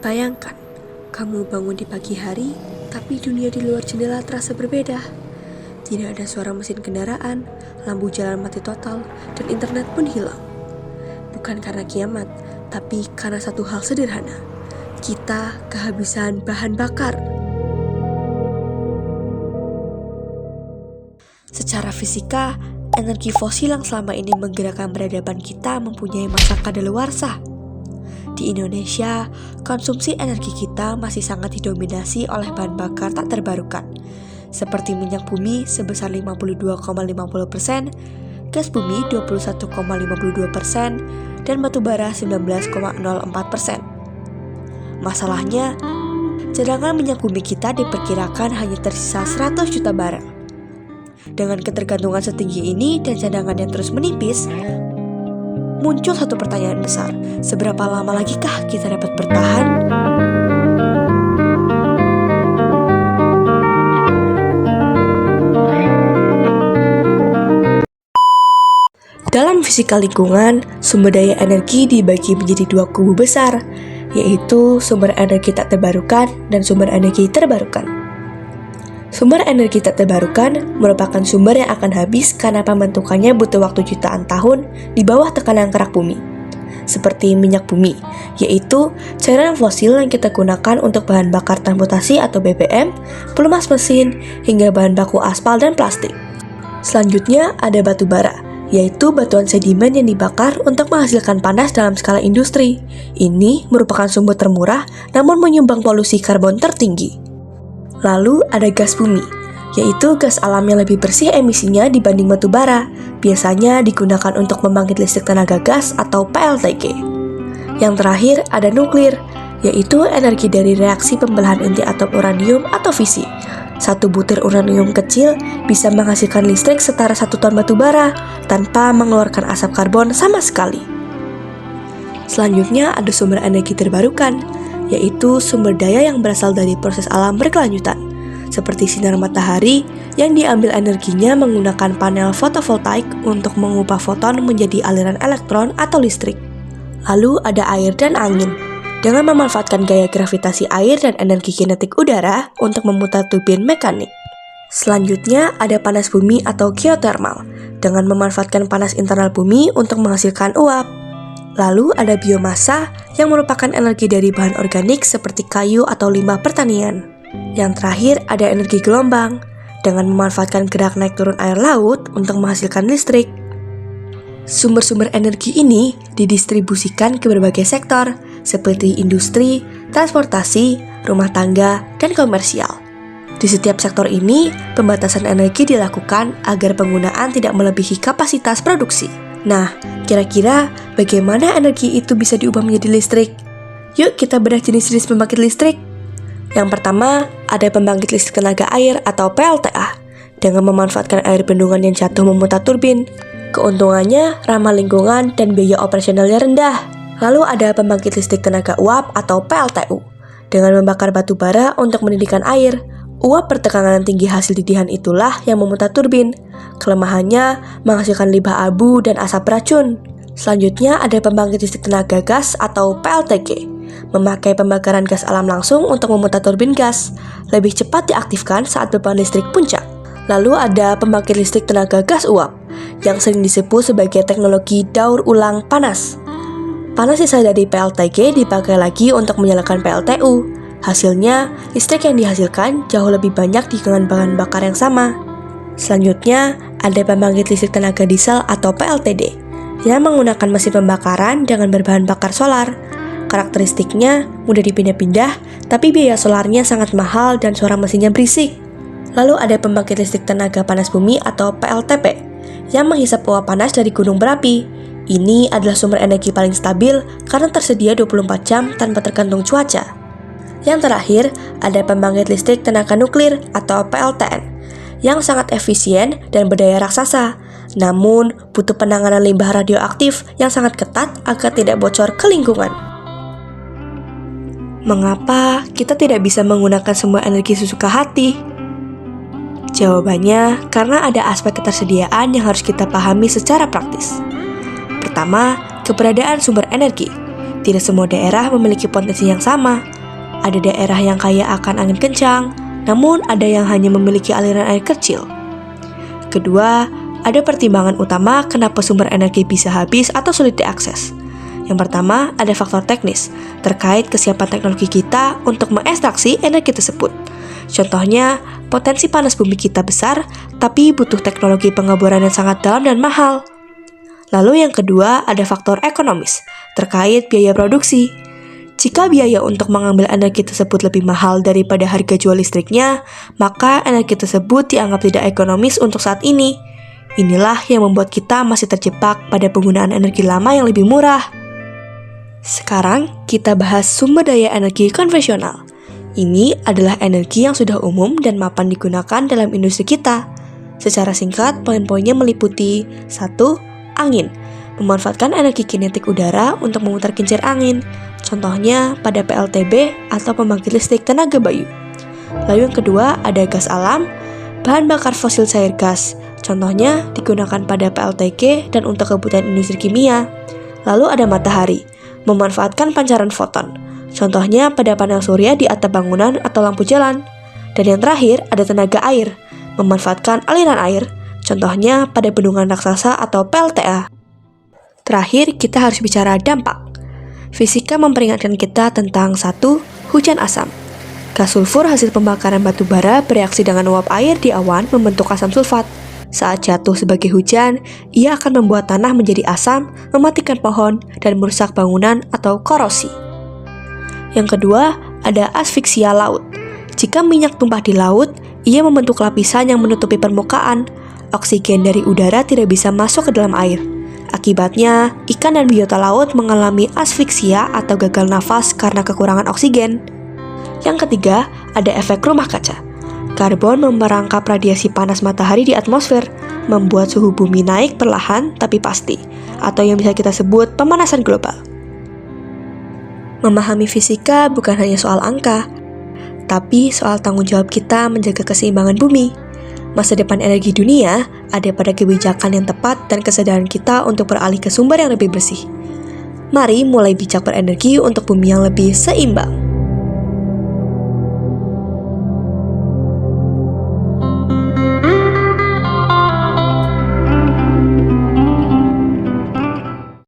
Bayangkan, kamu bangun di pagi hari, tapi dunia di luar jendela terasa berbeda. Tidak ada suara mesin kendaraan, lampu jalan mati total, dan internet pun hilang. Bukan karena kiamat, tapi karena satu hal sederhana. Kita kehabisan bahan bakar. Secara fisika, energi fosil yang selama ini menggerakkan peradaban kita mempunyai masa kadaluarsa. Di Indonesia, konsumsi energi kita masih sangat didominasi oleh bahan bakar tak terbarukan, seperti minyak bumi sebesar 52,50%, gas bumi 21,52%, dan batu bara 19,04%. Masalahnya, cadangan minyak bumi kita diperkirakan hanya tersisa 100 juta barel. Dengan ketergantungan setinggi ini dan cadangan yang terus menipis, muncul satu pertanyaan besar, seberapa lama lagikah kita dapat bertahan? Dalam fisika lingkungan, sumber daya energi dibagi menjadi dua kubu besar, yaitu sumber energi tak terbarukan dan sumber energi terbarukan. Sumber energi tak terbarukan merupakan sumber yang akan habis karena pembentukannya butuh waktu jutaan tahun di bawah tekanan kerak bumi. Seperti minyak bumi, yaitu cairan fosil yang kita gunakan untuk bahan bakar transportasi atau BBM, pelumas mesin, hingga bahan baku aspal dan plastik. Selanjutnya ada batu bara, yaitu batuan sedimen yang dibakar untuk menghasilkan panas dalam skala industri. Ini merupakan sumber termurah namun menyumbang polusi karbon tertinggi. Lalu ada gas bumi, yaitu gas alam yang lebih bersih emisinya dibanding batu bara, biasanya digunakan untuk membangkit listrik tenaga gas atau PLTG. Yang terakhir ada nuklir, yaitu energi dari reaksi pembelahan inti atom uranium atau fisi. Satu butir uranium kecil bisa menghasilkan listrik setara 1 ton batu bara tanpa mengeluarkan asap karbon sama sekali. Selanjutnya ada sumber energi terbarukan, yaitu sumber daya yang berasal dari proses alam berkelanjutan, seperti sinar matahari yang diambil energinya menggunakan panel fotovoltaik untuk mengubah foton menjadi aliran elektron atau listrik. Lalu ada air dan angin, dengan memanfaatkan gaya gravitasi air dan energi kinetik udara untuk memutar turbin mekanik. Selanjutnya ada panas bumi atau geothermal, dengan memanfaatkan panas internal bumi untuk menghasilkan uap. Lalu ada biomasa yang merupakan energi dari bahan organik seperti kayu atau limbah pertanian. Yang terakhir ada energi gelombang, dengan memanfaatkan gerak naik turun air laut untuk menghasilkan listrik. Sumber-sumber energi ini didistribusikan ke berbagai sektor, seperti industri, transportasi, rumah tangga, dan komersial. Di setiap sektor ini, pembatasan energi dilakukan agar penggunaan tidak melebihi kapasitas produksi. Nah, kira-kira bagaimana energi itu bisa diubah menjadi listrik? Yuk kita bedah jenis-jenis pembangkit listrik. Yang pertama, ada pembangkit listrik tenaga air atau PLTA, dengan memanfaatkan air bendungan yang jatuh memutar turbin. Keuntungannya ramah lingkungan dan biaya operasionalnya rendah. Lalu ada pembangkit listrik tenaga uap atau PLTU, dengan membakar batu bara untuk mendidihkan air. Uap bertekanan tinggi hasil didihan itulah yang memutar turbin. Kelemahannya menghasilkan limbah abu dan asap beracun. Selanjutnya ada pembangkit listrik tenaga gas atau PLTG, memakai pembakaran gas alam langsung untuk memutar turbin gas. Lebih cepat diaktifkan saat beban listrik puncak. Lalu ada pembangkit listrik tenaga gas uap, yang sering disebut sebagai teknologi daur ulang panas. Panas sisa dari PLTG dipakai lagi untuk menyalakan PLTU. Hasilnya, listrik yang dihasilkan jauh lebih banyak dengan bahan bakar yang sama. Selanjutnya, ada pembangkit listrik tenaga diesel atau PLTD, yang menggunakan mesin pembakaran dengan berbahan bakar solar. Karakteristiknya mudah dipindah-pindah, tapi biaya solarnya sangat mahal dan suara mesinnya berisik. Lalu ada pembangkit listrik tenaga panas bumi atau PLTP, yang menghisap uap panas dari gunung berapi. Ini adalah sumber energi paling stabil karena tersedia 24 jam tanpa tergantung cuaca. Yang terakhir, ada pembangkit listrik tenaga nuklir atau PLTN, yang sangat efisien dan berdaya raksasa, namun butuh penanganan limbah radioaktif yang sangat ketat agar tidak bocor ke lingkungan. Mengapa kita tidak bisa menggunakan semua energi sesuka hati? Jawabannya, karena ada aspek ketersediaan yang harus kita pahami secara praktis. Pertama, keberadaan sumber energi. Tidak semua daerah memiliki potensi yang sama. Ada daerah yang kaya akan angin kencang, namun ada yang hanya memiliki aliran air kecil. Kedua, ada pertimbangan utama kenapa sumber energi bisa habis atau sulit diakses. Yang pertama, ada faktor teknis terkait kesiapan teknologi kita untuk mengekstraksi energi tersebut. Contohnya, potensi panas bumi kita besar, tapi butuh teknologi pengeboran yang sangat dalam dan mahal. Lalu yang kedua, ada faktor ekonomis terkait biaya produksi. Jika biaya untuk mengambil energi tersebut lebih mahal daripada harga jual listriknya, maka energi tersebut dianggap tidak ekonomis untuk saat ini. Inilah yang membuat kita masih terjebak pada penggunaan energi lama yang lebih murah. Sekarang kita bahas sumber daya energi konvensional. Ini adalah energi yang sudah umum dan mapan digunakan dalam industri kita. Secara singkat, poin-poinnya meliputi 1. Angin. Memanfaatkan energi kinetik udara untuk memutar kincir angin. Contohnya pada PLTB atau pembangkit listrik tenaga bayu. Lalu yang kedua ada gas alam, bahan bakar fosil cair gas. Contohnya digunakan pada PLTG dan untuk kebutuhan industri kimia. Lalu ada matahari, memanfaatkan pancaran foton. Contohnya pada panel surya di atap bangunan atau lampu jalan. Dan yang terakhir ada tenaga air, memanfaatkan aliran air. Contohnya pada bendungan raksasa atau PLTA. Terakhir kita harus bicara dampak. Fisika memperingatkan kita tentang 1. Hujan asam. Gas sulfur hasil pembakaran batu bara bereaksi dengan uap air di awan membentuk asam sulfat. Saat jatuh sebagai hujan, ia akan membuat tanah menjadi asam, mematikan pohon, dan merusak bangunan atau korosi. Yang kedua, ada asfiksia laut. Jika minyak tumpah di laut, ia membentuk lapisan yang menutupi permukaan. Oksigen dari udara tidak bisa masuk ke dalam air. Akibatnya, ikan dan biota laut mengalami asfiksia atau gagal nafas karena kekurangan oksigen. Yang ketiga, ada efek rumah kaca. Karbon memerangkap radiasi panas matahari di atmosfer, membuat suhu bumi naik perlahan tapi pasti, atau yang bisa kita sebut pemanasan global. Memahami fisika bukan hanya soal angka, tapi soal tanggung jawab kita menjaga keseimbangan bumi. Masa depan energi dunia ada pada kebijakan yang tepat dan kesadaran kita untuk beralih ke sumber yang lebih bersih. Mari mulai bijak berenergi untuk bumi yang lebih seimbang.